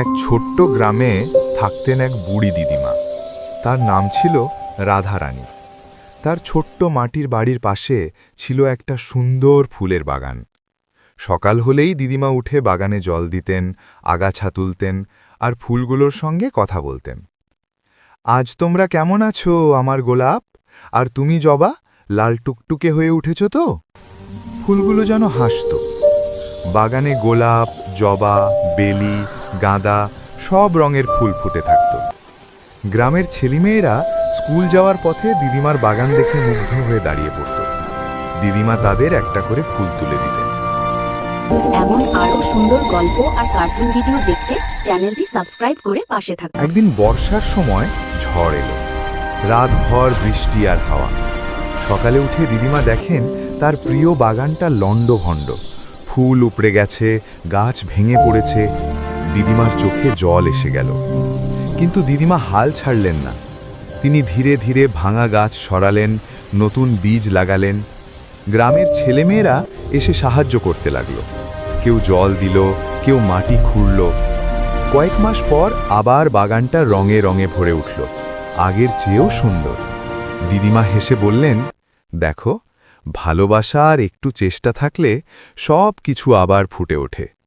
এক ছোট্ট গ্রামে থাকতেন এক বুড়ি দিদিমা। তার নাম ছিল রাধারানী। তার ছোট্ট মাটির বাড়ির পাশে ছিল একটা সুন্দর ফুলের বাগান। সকাল হলেই দিদিমা উঠে বাগানে জল দিতেন, আগাছা তুলতেন আর ফুলগুলোর সঙ্গে কথা বলতেন। আজ তোমরা কেমন আছো আমার গোলাপ? আর তুমি জবা, লাল টুকটুকে হয়ে উঠেছ তো? ফুলগুলো যেন হাসত। বাগানে গোলাপ, জবা, বেলি, গাঁদা সব রঙের ফুল ফুটে থাকত। গ্রামের ছেলেমেয়েরা স্কুল যাওয়ার পথে দিদিমার বাগান দেখে মুগ্ধ হয়ে দাঁড়িয়ে পড়ত। দিদিমা তাদের একটা করে ফুল তুলে দিতেন। এমন আরো সুন্দর গল্প আর কার্টুন ভিডিও দেখতে চ্যানেলটি সাবস্ক্রাইব করে পাশে থাকুন। একদিন বর্ষার সময় ঝড় এলো। রাতভর বৃষ্টি আর হাওয়া। সকালে উঠে দিদিমা দেখেন তার প্রিয় বাগানটা লণ্ডভণ্ড। ফুল উপড়ে গেছে, গাছ ভেঙে পড়েছে। দিদিমার চোখে জল এসে গেল। কিন্তু দিদিমা হাল ছাড়লেন না। তিনি ধীরে ধীরে ভাঙা গাছ সরালেন, নতুন বীজ লাগালেন। গ্রামের ছেলেমেয়েরা এসে সাহায্য করতে লাগলো। কেউ জল দিল, কেউ মাটি খুঁড়ল। কয়েক মাস পর আবার বাগানটা রঙে রঙে ভরে উঠল, আগের চেয়েও সুন্দর। দিদিমা হেসে বললেন, দেখো, ভালোবাসা আর একটু চেষ্টা থাকলে সব কিছু আবার ফুটে ওঠে।